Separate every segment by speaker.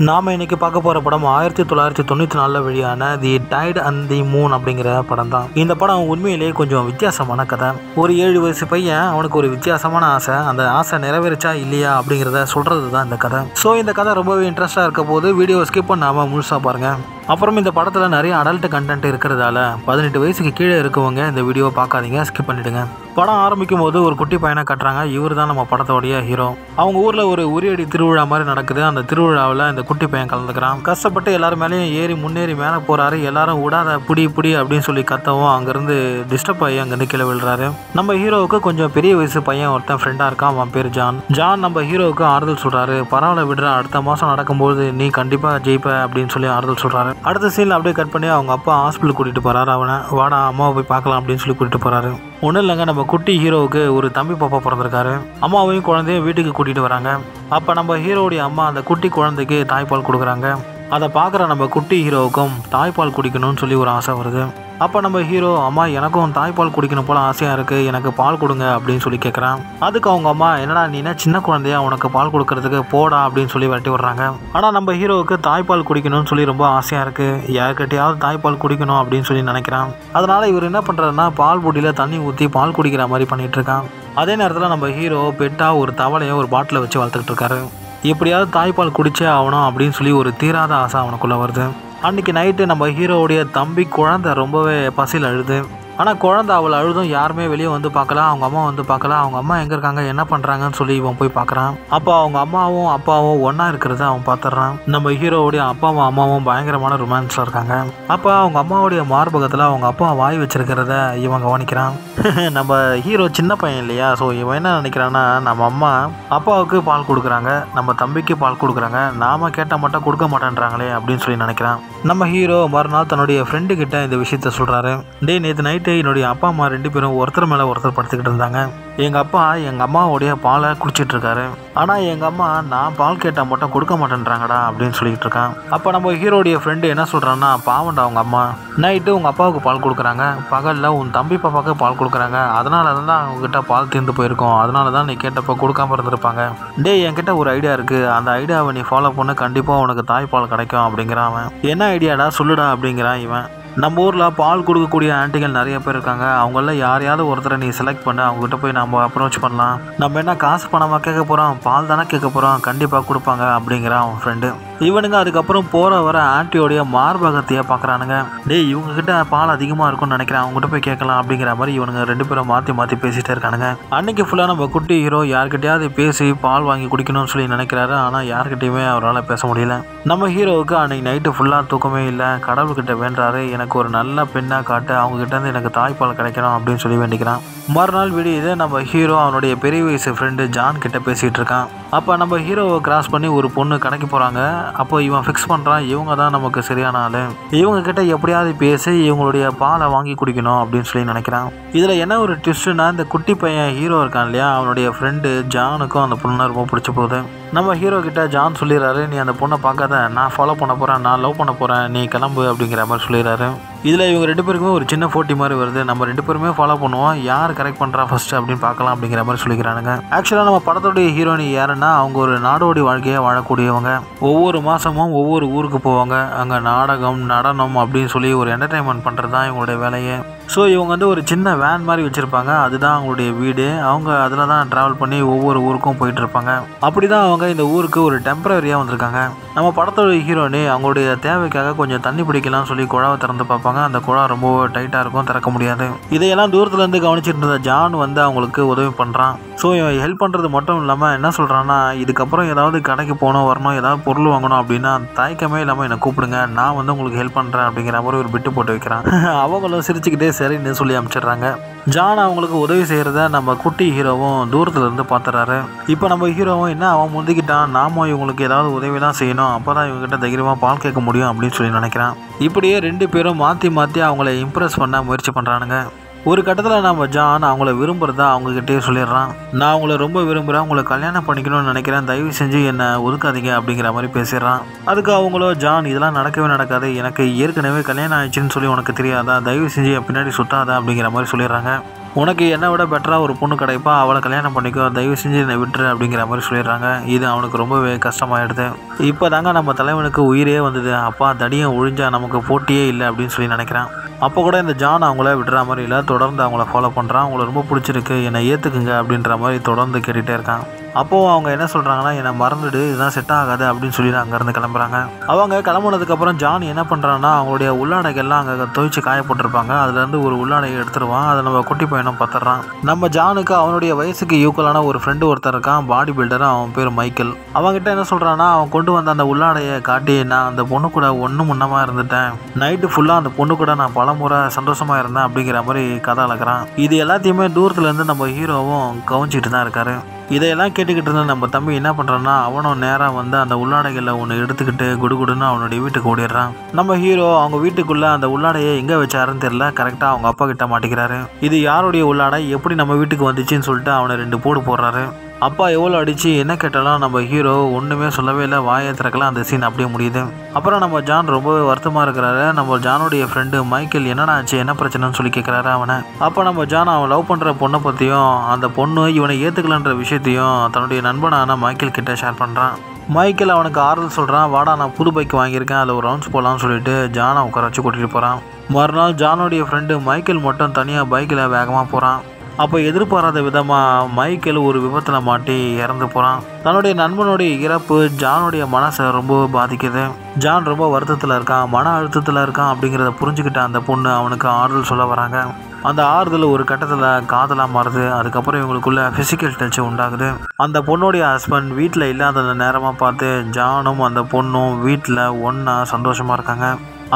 Speaker 1: நாம் இன்றைக்கி பார்க்க போகிற படம் 1994 வெளியான தி டைட் அண்ட் தி மூன் அப்படிங்கிற படம் தான். இந்த படம் உண்மையிலேயே கொஞ்சம் வித்தியாசமான கதை. ஒரு 7 வயசு பையன், அவனுக்கு ஒரு வித்தியாசமான ஆசை. அந்த ஆசை நிறைவேறிச்சா இல்லையா அப்படிங்கிறத சொல்கிறது தான் இந்த கதை. ஸோ இந்த கதை ரொம்பவே இன்ட்ரெஸ்ட்டாக இருக்க போது வீடியோ ஸ்கிப் பண்ணாமல் முழுசாக பாருங்கள். அப்புறம் இந்த படத்தில் நிறைய அடல்ட் கண்டென்ட் இருக்கிறதால 18 வயசுக்கு கீழே இருக்கவங்க இந்த வீடியோவை பார்க்காதீங்க, ஸ்கிப் பண்ணிவிடுங்க. படம் ஆரம்பிக்கும் போது ஒரு குட்டி பையனை கட்டுறாங்க. இவர் தான் நம்ம படத்தோடைய ஹீரோ. அவங்க ஊரில் ஒரு உரியடி திருவிழா மாதிரி நடக்குது. அந்த திருவிழாவில் இந்த குட்டி பையன் கலந்துக்கிறான். கஷ்டப்பட்டு எல்லாரும் மேலேயும் ஏறி முன்னேறி மேலே போகிறாரு. எல்லாரும் விடாத புடி புடி அப்படின்னு சொல்லி கத்தவும் அங்கேருந்து டிஸ்டர்ப் ஆகி அங்கேருந்து கீழே விழுறாரு. நம்ம ஹீரோவுக்கு கொஞ்சம் பெரிய வயசு பையன் ஒருத்தன் ஃப்ரெண்டாக இருக்கான். அவன் பேர் ஜான். நம்ம ஹீரோவுக்கு ஆறுதல் சொல்கிறாரு. பரவாயில்ல விடுற, அடுத்த மாதம் நடக்கும்போது நீ கண்டிப்பாக ஜெயிப்ப அப்படின்னு சொல்லி ஆறுதல் சொல்கிறாரு. அடுத்த சீனில் அப்படியே கட் பண்ணி அவங்க அப்பா ஹாஸ்பிட்டல் கூட்டிகிட்டு போகிறாரு. அவனை வாடா அம்மாவை போய் பார்க்கலாம் அப்படின்னு சொல்லி கூட்டிகிட்டு போகிறாரு. ஒன்றும் இல்லைங்க, நம்ம குட்டி ஹீரோவுக்கு ஒரு தம்பி பாப்பா பிறந்திருக்காரு. அம்மாவையும் குழந்தையும் வீட்டுக்கு கூட்டிகிட்டு வராங்க. அப்போ நம்ம ஹீரோவுடைய அம்மா அந்த குட்டி குழந்தைக்கு தாய்ப்பால் கொடுக்குறாங்க. அதை பார்க்குற நம்ம குட்டி ஹீரோவுக்கும் தாய்ப்பால் குடிக்கணும்னு சொல்லி ஒரு ஆசை வருது. அப்போ நம்ம ஹீரோ, அம்மா எனக்கும் தாய்ப்பால் குடிக்கணும் போல் ஆசையாக இருக்குது, எனக்கு பால் கொடுங்க அப்படின்னு சொல்லி கேட்குறான். அதுக்கு அவங்க அம்மா, என்னடா நீனா சின்ன குழந்தையா, உனக்கு பால் கொடுக்கறதுக்கு போடா அப்படின்னு சொல்லி விரட்டி விடுறாங்க. ஆனால் நம்ம ஹீரோவுக்கு தாய்ப்பால் குடிக்கணும்னு சொல்லி ரொம்ப ஆசையாக இருக்குது. யாருக்கிட்டையாவது தாய்ப்பால் குடிக்கணும் அப்படின்னு சொல்லி நினைக்கிறான். அதனால் இவர் என்ன பண்ணுறாருன்னா பால் பொடியில் தண்ணி ஊற்றி பால் குடிக்கிற மாதிரி பண்ணிகிட்டு இருக்கான். அதே நேரத்தில் நம்ம ஹீரோ பெட்டாக ஒரு தவளையை ஒரு பாட்டிலை வச்சு வளர்த்துக்கிட்டு இருக்காரு. எப்படியாவது தாய்ப்பால் குடிச்சே ஆகணும் அப்படின்னு சொல்லி ஒரு தீராத ஆசை அவனுக்குள்ளே வருது. அன்றைக்கி நைட்டு நம்ம ஹீரோவுடைய தம்பி குழந்தை ரொம்பவே பசியில் அழுது. ஆனால் குழந்தை அவளை அழுதும் யாருமே வெளியே வந்து பார்க்கல. அவங்க அம்மா வந்து பார்க்கல. அவங்க அம்மா எங்கே இருக்காங்க, என்ன பண்ணுறாங்கன்னு சொல்லி இவன் போய் பார்க்குறான். அப்போ அவங்க அம்மாவும் அப்பாவும் ஒன்றா இருக்கிறத அவன் பார்த்துட்றான். நம்ம ஹீரோவுடைய அப்பாவும் அம்மாவும் பயங்கரமான ரொமான்ஸில் இருக்காங்க. அப்போ அவங்க அம்மாவுடைய மார்பகத்தில் அவங்க அப்பா வாய் வச்சிருக்கிறத இவன் கவனிக்கிறான். நம்ம ஹீரோ சின்ன பையன் இல்லையா, ஸோ இவன் என்ன நினைக்கிறான்னா, நம்ம அம்மா அப்பாவுக்கு பால் கொடுக்குறாங்க, நம்ம தம்பிக்கு பால் கொடுக்குறாங்க, நாம் கேட்டால் மட்டும் கொடுக்க மாட்டேன்றாங்களே அப்படின்னு சொல்லி நினைக்கிறான். நம்ம ஹீரோ மறுநாள் தன்னுடைய ஃப்ரெண்டு கிட்ட இந்த விஷயத்த சொல்கிறாரு. நேற்று நைட்டு என்னுடைய அப்பா அம்மா 2 பேரும் ஒருத்தர் மேலே ஒருத்தர் படுத்துக்கிட்டு இருந்தாங்க. எங்கள் அப்பா எங்கள் அம்மாவுடைய பாலை குடிச்சிட்டு இருக்காரு. ஆனால் எங்கள் அம்மா நான் பால் கேட்டால் மட்டும் கொடுக்க மாட்டேன்றாங்கடா அப்படின்னு சொல்லிட்டு இருக்கான். அப்போ நம்ம ஹீரோடைய ஃப்ரெண்டு என்ன சொல்கிறான்னா, பாவண்டா அவங்க அம்மா, நைட்டு உங்கள் அப்பாவுக்கு பால் கொடுக்குறாங்க, பகலில் உன் தம்பி பாப்பாவுக்கு பால் கொடுக்குறாங்க, அதனால தான் அவங்ககிட்ட பால் தீர்ந்து போயிருக்கோம், அதனால தான் நீ கேட்டப்போ கொடுக்காம இருந்திருப்பாங்க. என்கிட்ட ஒரு ஐடியா இருக்குது, அந்த ஐடியாவை நீ ஃபாலோ பண்ண, கண்டிப்பாக உனக்கு தாய்ப்பால் கிடைக்கும் அப்படிங்கிறான் அவன். என்ன ஐடியாடா சொல்லுடா அப்படிங்கிறான் இவன். நம்ம ஊரில் பால் கொடுக்கக்கூடிய ஆண்டிகள் நிறைய பேர் இருக்காங்க. அவங்கள யாரையாவது ஒருத்தரை நீ செலக்ட் பண்ண, அவங்ககிட்ட போய் நம்ம அப்ரோச் பண்ணலாம். நம்ம என்ன காசு பணமாக கேட்க போகிறோம், பால் தானே கேட்க போகிறோம், கண்டிப்பாக கொடுப்பாங்க அப்படிங்கிறான் அவன் ஃப்ரெண்டு. இவனுங்க அதுக்கப்புறம் போகிற வர ஆண்டியோடைய மார்பகத்தையே பார்க்குறானுங்க. இவங்ககிட்ட பால் அதிகமாக இருக்கும்னு நினைக்கிறேன், அவங்ககிட்ட போய் கேட்கலாம் அப்படிங்கிற மாதிரி இவனுங்க 2 பேரும் மாற்றி மாற்றி பேசிகிட்டே இருக்கானுங்க. அன்றைக்கி ஃபுல்லாக நம்ம குட்டி ஹீரோ யார்கிட்டையாவது பேசி பால் வாங்கி குடிக்கணும்னு சொல்லி நினைக்கிறாரு. ஆனால் யார்கிட்டையுமே அவரால் பேச முடியல. நம்ம ஹீரோவுக்கு அன்றைக்கி நைட்டு ஃபுல்லாக தூக்கமே இல்லை. கடவுள்கிட்ட வேண்டுறாரு, எனக்கு ஒரு நல்ல பெண்ணாக காட்டு, அவங்ககிட்டேருந்து எனக்கு தாய்ப்பால் கிடைக்கணும் அப்படின்னு சொல்லி வேண்டிக்கிறான். மறுநாள் விடியுது. நம்ம ஹீரோ அவனுடைய பெரிய வயசு ஃப்ரெண்டு ஜான் கிட்ட பேசிகிட்டு இருக்கான். அப்போ நம்ம ஹீரோவை கிராஸ் பண்ணி ஒரு பொண்ணு கடைக்கு போகிறாங்க. அப்போ இவன் ஃபிக்ஸ் பண்ணுறான், இவங்க தான் நமக்கு சரியான ஆள், இவங்க கிட்ட எப்படியாவது பேசி இவங்களுடைய பாலை வாங்கி குடிக்கணும் அப்படின்னு சொல்லி நினைக்கிறான். இதில் என்ன ஒரு ட்விஸ்ட்னா, இந்த குட்டி பையன் ஹீரோ இருக்கான் இல்லையா, அவனுடைய ஃப்ரெண்டு ஜானுக்கும் அந்த பொண்ணு ரொம்ப பிடிச்சி போகுது. நம்ம ஹீரோ கிட்ட ஜான் சொல்லிடுறாரு, நீ அந்த பொண்ணை பார்க்காத, நான் ஃபாலோ பண்ண போகிறேன், நான் லவ் பண்ண போகிறேன், நீ கிளம்பு அப்படிங்கிற மாதிரி சொல்லிடுறாரு. இதில் இவங்க 2 பேருக்குமே ஒரு சின்ன போட்டி மாதிரி வருது. நம்ம 2 பேருமே ஃபாலோ பண்ணுவோம், யார் கரெக்ட் பண்ணுறா ஃபஸ்ட்டு அப்படின்னு பார்க்கலாம் அப்படிங்கிற மாதிரி சொல்லிக்கிறானுங்க. ஆக்சுவலாக நம்ம படத்துடைய ஹீரோயினி யாருன்னா, அவங்க ஒரு நாடோடி வாழ்க்கையை வாழக்கூடியவங்க. ஒவ்வொரு மாதமும் ஒவ்வொரு ஊருக்கு போவாங்க. அங்கே நாடகம் நடனம் அப்படின்னு சொல்லி ஒரு என்டர்டைன்மெண்ட் பண்ணுறது தான் இவங்களுடைய வேலையே. ஸோ இவங்க வந்து ஒரு சின்ன வேன் மாதிரி வச்சுருப்பாங்க, அதுதான் அவங்களுடைய வீடு. அவங்க அதில் தான் ட்ராவல் பண்ணி ஒவ்வொரு ஊருக்கும் போயிட்டு இருப்பாங்க. அப்படி தான் அவங்க இந்த ஊருக்கு ஒரு டெம்பரரியாக வந்திருக்காங்க. நம்ம படத்தோட ஹீரோனி அவங்களுடைய தேவைக்காக கொஞ்சம் தண்ணி பிடிக்கலாம்னு சொல்லி குழாவை திறந்து பார்ப்பாங்க. அந்த குழா ரொம்ப டைட்டாக இருக்கும், திறக்க முடியாது. இதையெல்லாம் தூரத்துலேருந்து கவனிச்சிட்டு இருந்த ஜான் வந்து அவங்களுக்கு உதவி பண்ணுறான். ஸோ இவன் ஹெல்ப் பண்ணுறது மட்டும் இல்லாமல் என்ன சொல்கிறான்னா, இதுக்கப்புறம் ஏதாவது கடைக்கு போகணும் வரணும், ஏதாவது பொருள் வாங்கணும் அப்படின்னா தயக்கமே இல்லாமல் என்னை கூப்பிடுங்க, நான் வந்து உங்களுக்கு ஹெல்ப் பண்ணுறேன் அப்படிங்கிற மாதிரி ஒரு பிட்டு போட்டு வைக்கிறான். அவங்களும் சிரிச்சுக்கிட்டே சரின்னு சொல்லி அனுப்பிச்சிடுறாங்க. ஜான் அவங்களுக்கு உதவி செய்கிறத நம்ம குட்டி ஹீரோவும் தூரத்துலேருந்து பார்த்துறாரு. இப்போ நம்ம ஹீரோவும் என்ன அவன் முந்திக்கிட்டான், நாம இவங்களுக்கு ஏதாவது உதவி தான் செய்யணும், அப்போ தான் இவங்ககிட்ட தைரியமாக பால் கேட்க முடியும் அப்படின்னு சொல்லி நினைக்கிறான். இப்படியே 2 பேரும் மாற்றி மாற்றி அவங்கள இம்ப்ரெஸ் பண்ண முயற்சி பண்ணுறானுங்க. ஒரு கட்டத்தில் நம்ம ஜான் அவங்கள விரும்புகிறதா அவங்ககிட்டயே சொல்லிடுறான். நான் அவங்கள ரொம்ப விரும்புகிறேன், உங்களை கல்யாணம் பண்ணிக்கணும்னு நினைக்கிறேன், தயவு செஞ்சு என்னை ஒதுக்காதீங்க அப்படிங்கிற மாதிரி பேசிடுறான். அதுக்கு அவங்களோ, ஜான் இதெல்லாம் நடக்கவே நடக்காது, எனக்கு ஏற்கனவே கல்யாணம் ஆயிடுச்சுன்னு சொல்லி உனக்கு தெரியாதா, தயவு செஞ்சு என் பின்னாடி சுத்தாதா அப்படிங்கிற மாதிரி சொல்லிடுறாங்க. உனக்கு என்னை விட பெட்டராக ஒரு பொண்ணு கிடைப்பா, அவளை கல்யாணம் பண்ணிக்கோ, தயவு செஞ்சு என்னை விட்டுரு அப்படிங்கிற மாதிரி சொல்லிடுறாங்க. இது அவனுக்கு ரொம்பவே கஷ்டமாயிடுது. இப்போ தாங்க நம்ம தலைவனுக்கு உயிரே வந்தது, அப்பா தடியை ஒழிஞ்சா நமக்கு போட்டியே இல்லை அப்படின்னு சொல்லி நினைக்கிறான். அப்போ கூட இந்த ஜான் அவங்கள விடுற மாதிரி இல்லை, தொடர்ந்து அவங்கள ஃபாலோ பண்ணுறான். அவங்கள ரொம்ப பிடிச்சிருக்கு, என்னை ஏற்றுக்குங்க அப்படின்ற மாதிரி தொடர்ந்து கேட்டுகிட்டே இருக்கான். அப்போது அவங்க என்ன சொல்கிறாங்கன்னா, என்னை மறந்துடு, இதுதான் செட் ஆகாது அப்படின்னு சொல்லிட்டு அங்கேருந்து கிளம்புறாங்க. அவங்க கிளம்புனதுக்கப்புறம் ஜான் என்ன பண்ணுறான்னா, அவங்களுடைய உள்ளாடைகள்லாம் அங்கே துவைச்சு காயப்பட்டிருப்பாங்க, அதுலேருந்து ஒரு உள்ளாடையை எடுத்துருவான். அதை நம்ம குட்டி பையனும் பார்த்துட்றான். நம்ம ஜானுக்கு அவனுடைய வயசுக்கு ஈக்குவலான ஒரு ஃப்ரெண்டு ஒருத்தர் இருக்கான், பாடி பில்டர், அவன் பேர் மைக்கேல். அவங்ககிட்ட என்ன சொல்கிறான்னா, அவன் கொண்டு வந்த அந்த உள்ளாடையை காட்டி, நான் அந்த பொண்ணு கூட ஒன்று முன்னமாக இருந்துட்டேன், நைட்டு ஃபுல்லாக அந்த பொண்ணு கூட நான் பலமுறை சந்தோஷமாக இருந்தேன் அப்படிங்கிற மாதிரி கதை அளக்குறான். இது எல்லாத்தையுமே தூரத்துலேருந்து நம்ம ஹீரோவும் கவனிச்சிட்டு தான் இருக்காரு. இதையெல்லாம் கேட்டுக்கிட்டு இருந்த நம்ம தம்பி என்ன பண்ணுறான்னா, அவனும் நேராக வந்து அந்த உள்ளாடைகளில் ஒன்று எடுத்துக்கிட்டு குடுகுடுன்னு அவனுடைய வீட்டுக்கு ஓடிடுறான். நம்ம ஹீரோ அவங்க வீட்டுக்குள்ளே அந்த உள்ளாடையை எங்கே வச்சாருன்னு தெரியல, கரெக்டாக அவங்க அப்பா கிட்ட மாட்டிக்கிறாரு. இது யாருடைய உள்ளாடை, எப்படி நம்ம வீட்டுக்கு வந்துச்சுன்னு சொல்லிட்டு அவனை 2 போடு போடுறாரு. அப்பா எவ்வளோ அடித்து என்ன கேட்டாலும் நம்ம ஹீரோ ஒன்றுமே சொல்லவே இல்லை, வாயை திறக்கலாம். அந்த சீன் அப்படியே முடியுது. அப்புறம் நம்ம ஜான் ரொம்பவே வருத்தமாக இருக்கிறாரு. நம்ம ஜானுடைய ஃப்ரெண்டு மைக்கேல் என்னடா ஆச்சு, என்ன பிரச்சனைன்னு சொல்லி கேட்குறாரு அவனை. அப்போ நம்ம ஜான் அவன் லவ் பண்ணுற பொண்ணை பற்றியும் அந்த பொண்ணு இவனை ஏற்றுக்கலன்ற விஷயத்தையும் தன்னுடைய நண்பனான மைக்கேல் கிட்ட ஷேர் பண்ணுறான். மைக்கேல் அவனுக்கு ஆறுதல் சொல்கிறான். வாடா, நான் புது பைக் வாங்கியிருக்கேன், அதில் ஒரு ரவுண்ட்ஸ் போகலான்னு சொல்லிட்டு ஜானை உட்கார வச்சு கூட்டிகிட்டு போகிறான். மறுநாள் ஜானுடைய ஃப்ரெண்டு மைக்கேல் மட்டும் தனியாக பைக்கில் வேகமாக போகிறான். அப்போ எதிர்பாராத விதமாக மைக்கேல் ஒரு விபத்தில் மாட்டி இறந்து போகிறான். தன்னுடைய நண்பனுடைய இறப்பு ஜானுடைய மனசை ரொம்ப பாதிக்குது. ஜான் ரொம்ப வருத்தத்தில் இருக்கான், மன அழுத்தத்தில் இருக்கான் அப்படிங்கிறத புரிஞ்சுக்கிட்ட அந்த பொண்ணு அவனுக்கு ஆறுதல் சொல்ல வராங்க. அந்த ஆறுதல் ஒரு கட்டத்தில் காதலாக மாறுது. அதுக்கப்புறம் இவங்களுக்குள்ள ஃபிசிக்கல் டச் உண்டாகுது. அந்த பொண்ணுடைய ஹஸ்பண்ட் வீட்டில் இல்லாத நேரமாக பார்த்து ஜானும் அந்த பொண்ணும் வீட்டில் ஒன்றா சந்தோஷமாக இருக்காங்க.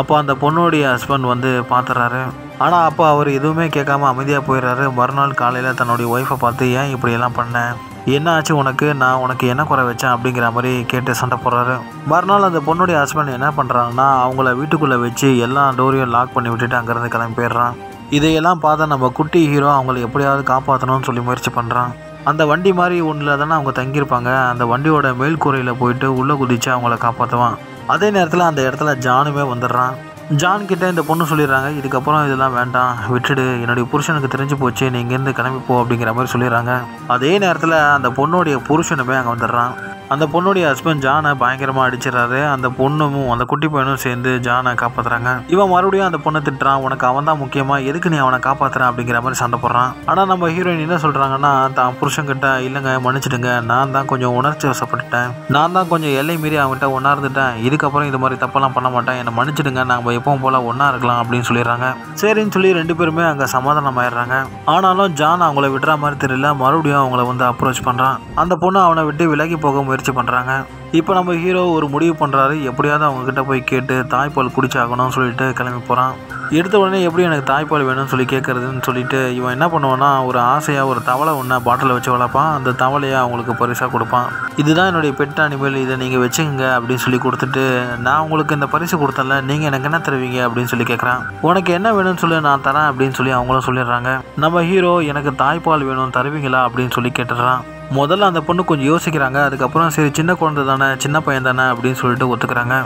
Speaker 1: அப்போ அந்த பொண்ணுடைய ஹஸ்பண்ட் வந்து பார்த்துறாரு. ஆனால் அப்போ அவர் எதுவுமே கேட்காம அமைதியாக போயிடுறாரு. மறுநாள் காலையில் தன்னுடைய ஒய்ஃபை பார்த்து, ஏன் இப்படியெல்லாம் பண்ணேன், என்ன ஆச்சு உனக்கு, நான் உனக்கு என்ன குறை வச்சேன் அப்படிங்கிற மாதிரி கேட்டு சண்டை போடுறாரு. மறுநாள் அந்த பொண்ணுடைய ஹஸ்பண்ட் என்ன பண்ணுறாங்கன்னா, அவங்கள வீட்டுக்குள்ளே வச்சு எல்லா டோரையும் லாக் பண்ணி விட்டுட்டு அங்கேருந்து கிளம்பி போயிடுறான். இதையெல்லாம் பார்த்தா நம்ம குட்டி ஹீரோ அவங்கள எப்படியாவது காப்பாற்றணும்னு சொல்லி முயற்சி பண்ணுறான். அந்த வண்டி மாதிரி ஒன்றில் தானே அவங்க தங்கியிருப்பாங்க, அந்த வண்டியோட மேல் கூரையில் போயிட்டு உள்ளே குதித்து அவங்கள காப்பாற்றுவான். அதே நேரத்தில் அந்த இடத்துல ஜானுமே வந்துடுறான். ஜான் கிட்ட இந்த பொண்ணு சொல்லிடுறாங்க, இதுக்கப்புறம் இதெல்லாம் வேண்டாம், விட்டுடு, என்னுடைய புருஷனுக்கு தெரிஞ்சு போச்சு, நீ இங்கேருந்து கிளம்பி போ அப்படிங்கிற மாதிரி சொல்லிடுறாங்க. அதே நேரத்தில் அந்த பொண்ணுடைய புருஷனுமே அங்கே வந்துடுறான். அந்த பொண்ணுடைய ஹஸ்பண்ட் ஜானை பயங்கரமாக அடிச்சிடறாரு. அந்த பொண்ணும் அந்த குட்டி பையனும் சேர்ந்து ஜானை காப்பாற்றுறாங்க. இவன் மறுபடியும் அந்த பொண்ணை திட்டுறான், உனக்கு அவன் தான் முக்கியமா, எதுக்கு நீ அவனை காப்பாற்றுறான் அப்படிங்கிற மாதிரி சண்டை போடுறான். ஆனால் நம்ம ஹீரோயின் என்ன சொல்கிறாங்கன்னா, தான் புருஷன்கிட்ட, இல்லைங்க மன்னிச்சிடுங்க, நான் தான் கொஞ்சம் உணர்ச்சி வசப்பட்டுட்டேன், நான் தான் கொஞ்சம் எல்லை மீறி அவன்கிட்ட ஒன்றா இருந்துட்டேன், இதுக்கப்புறம் இது மாதிரி தப்பெல்லாம் பண்ண மாட்டேன், என்னை மன்னிச்சிடுங்க, நாங்கள் எப்பவும் போல் ஒன்றா இருக்கலாம் அப்படின்னு சொல்லிடுறாங்க. சரின்னு சொல்லி 2 பேருமே அங்கே சமாதானம் ஆயிடுறாங்க. ஆனாலும் ஜான் அவங்கள விடுற மாதிரி தெரியல, மறுபடியும் அவங்கள வந்து அப்ரோச் பண்ணுறான். அந்த பொண்ணு அவனை விட்டு விலகி போக முயற்சி பண்ணுறாங்க. இப்போ நம்ம ஹீரோ ஒரு முடிவு பண்ணுறாரு, எப்படியாவது அவங்க கிட்ட போய் கேட்டு தாய்ப்பால் குடிச்சாகணும்னு சொல்லிட்டு கிளம்பி போகிறான். எடுத்த உடனே எப்படி எனக்கு தாய்ப்பால் வேணும்னு சொல்லி கேட்குறதுன்னு சொல்லிட்டு இவன் என்ன பண்ணுவான்னா, ஒரு ஆசையாக ஒரு தவளை ஒன்று பாட்டில் வச்சு வளர்ப்பான். அந்த தவளையை அவங்களுக்கு பரிசாக கொடுப்பான். இதுதான் என்னுடைய பெட் அனிமல், இதை நீங்கள் வச்சுக்கோங்க அப்படின்னு சொல்லி கொடுத்துட்டு, நான் உங்களுக்கு இந்த பரிசு கொடுத்தல, நீங்கள் எனக்கு என்ன தருவீங்க அப்படின்னு சொல்லி கேட்குறான். உனக்கு என்ன வேணும்னு சொல்லி நான் தரேன் அப்படின்னு சொல்லி அவங்களும் சொல்லிடுறாங்க. நம்ம ஹீரோ, எனக்கு தாய்ப்பால் வேணும், தருவீங்களா அப்படின்னு சொல்லி கேட்டுடுறான். முதல்ல அந்த பொண்ணு கொஞ்சம் யோசிக்கிறாங்க. அதுக்கப்புறம் சரி, சின்ன குழந்தை தானே, சின்ன பையன் தானே அப்படின்னு சொல்லிட்டு ஒத்துக்கிறாங்க.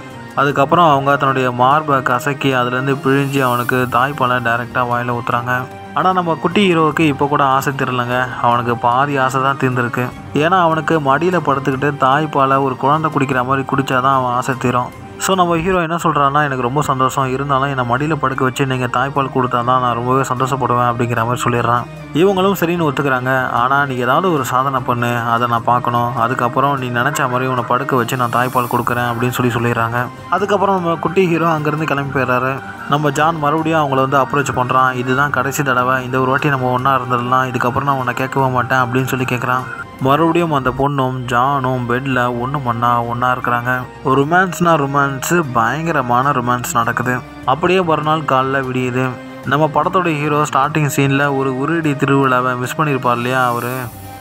Speaker 1: அதுக்கப்புறம் அவங்க தன்னுடைய மார்பை கசக்கி அதுலேருந்து பிழிஞ்சு அவனுக்கு தாய்ப்பாலை டைரெக்டாக வாயில் ஊற்றுறாங்க. ஆனால் நம்ம குட்டி ஹீரோவுக்கு இப்போ கூட ஆசை தீரலைங்க, அவனுக்கு பாதி ஆசை தான் தீர்ந்துருக்கு. ஏன்னா அவனுக்கு மடியில் படுத்துக்கிட்டு தாய்ப்பாலை ஒரு குழந்தை குடிக்கிற மாதிரி குடித்தாதான் அவன் ஆசை தீரும். ஸோ நம்ம ஹீரோ என்ன சொல்கிறான்னா, எனக்கு ரொம்ப சந்தோஷம், இருந்தாலும் என்னை மடியில் படுக்க வச்சு நீங்கள் தாய்ப்பால் கொடுத்தா தான் நான் ரொம்பவே சந்தோஷப்படுவேன் அப்படிங்கிற மாதிரி சொல்லிடுறான். இவங்களும் சரின்னு ஒத்துக்கிறாங்க. ஆனால் நீ ஏதாவது ஒரு சாதனை பண்ணு, அதை நான் பார்க்கணும், அதுக்கப்புறம் நீ நினச்ச மாதிரி உன்னை படுக்க வச்சு நான் தாய்ப்பால் கொடுக்குறேன் அப்படின்னு சொல்லிடுறாங்க. அதுக்கப்புறம் நம்ம குட்டி ஹீரோ அங்கேருந்து கிளம்பி போயிடுறாரு. நம்ம ஜான் மறுபடியும் அவங்கள வந்து அப்ரோச் பண்ணுறான். இதுதான் கடைசி தடவை, இந்த ஒரு வாட்டி நம்ம ஒன்றா இருந்துடலாம், இதுக்கப்புறம் நான் உன்னை கேட்கவே மாட்டேன் அப்படின்னு சொல்லி கேட்குறான். மறுபடியும் அந்த பொண்ணும் ஜானும் பெட்டில் ஒன்றா இருக்கிறாங்க. ஒரு ரொமான்ஸு, பயங்கரமான ரொமான்ஸ் நடக்குது. அப்படியே மறுநாள் காலைல விடியுது. நம்ம படத்தோட ஹீரோ ஸ்டார்டிங் சீனில் ஒரு உருடி திருவிழாவை மிஸ் பண்ணியிருப்பார் இல்லையா அவர்.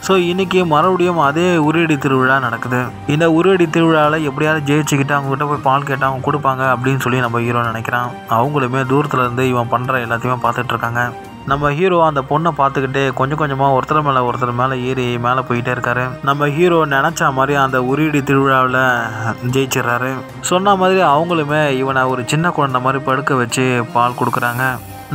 Speaker 1: ஸோ இன்றைக்கி மறுபடியும் அதே உருடி திருவிழா நடக்குது. இந்த உருடி திருவிழாவில் எப்படியாவது ஜெயிச்சுக்கிட்டு அவங்ககிட்ட போய் பால் கேட்டால் அவங்க கொடுப்பாங்க அப்படின்னு சொல்லி நம்ம ஹீரோ நினைக்கிறான். அவங்களுமே தூரத்தில் இருந்து இவன் பண்ணுற எல்லாத்தையுமே பார்த்துட்ருக்காங்க. நம்ம ஹீரோ அந்த பொண்ணை பார்த்துக்கிட்டே கொஞ்சம் கொஞ்சமாக ஒருத்தர் மேலே ஏறி மேலே போயிட்டே இருக்காரு. நம்ம ஹீரோ நினச்ச மாதிரி அந்த உருடி திருவிழாவில் ஜெயிச்சிடுறாரு. சொன்ன மாதிரி அவங்களுமே இவனை ஒரு சின்ன குழந்தை மாதிரி படுக்க வச்சு பால் கொடுக்குறாங்க.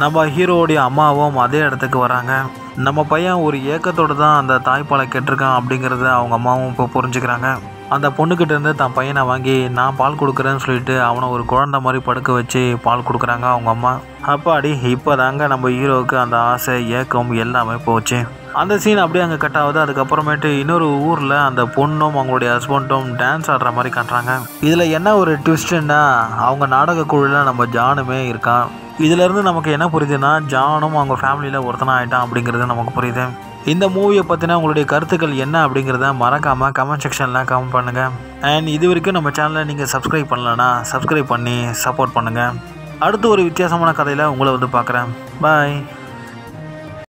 Speaker 1: நம்ம ஹீரோவுடைய அம்மாவும் அதே இடத்துக்கு வராங்க. நம்ம பையன் ஒரு ஏக்கத்தோடு தான் அந்த தாய்ப்பாலை கேட்டிருக்கான் அப்படிங்கிறத அவங்க அம்மாவும் இப்போ புரிஞ்சுக்கிறாங்க. அந்த பொண்ணுக்கிட்ட இருந்து தான் பையனை வாங்கி நான் பால் கொடுக்குறேன்னு சொல்லிட்டு அவனை ஒரு குழந்தை மாதிரி படுக்க வச்சு பால் கொடுக்குறாங்க அவங்க அம்மா. அப்பாடி இப்போ தாங்க நம்ம ஹீரோவுக்கு அந்த ஆசை ஏக்கம் எல்லாமே போச்சு. அந்த சீன் அப்படியே அங்கே கட் ஆகுது. அதுக்கப்புறமேட்டு இன்னொரு ஊரில் அந்த பொண்ணும் அவங்களுடைய ஹஸ்பண்டும் டான்ஸ் ஆடுற மாதிரி காட்டுறாங்க. இதில் என்ன ஒரு ட்விஸ்ட்டுன்னா அவங்க நாடக குழுவில் நம்ம ஜானுமே இருக்கான். இதிலேருந்து நமக்கு என்ன புரியுதுன்னா ஜானும் அவங்க ஃபேமிலியில் ஒருத்தனா ஆகிட்டான் அப்படிங்கிறது நமக்கு புரியுது. இந்த மூவியை பற்றின உங்களுடைய கருத்துக்கள் என்ன அப்படிங்கிறத மறக்காமல் கமெண்ட் செக்ஷனில் கமெண்ட் பண்ணுங்கள். அண்ட் இது வரைக்கும் நம்ம சேனலை நீங்கள் சப்ஸ்கிரைப் பண்ணலன்னா சப்ஸ்கிரைப் பண்ணி சப்போர்ட் பண்ணுங்கள். அடுத்து ஒரு வித்தியாசமான கதையில் உங்களை பார்க்குறேன். பாய்.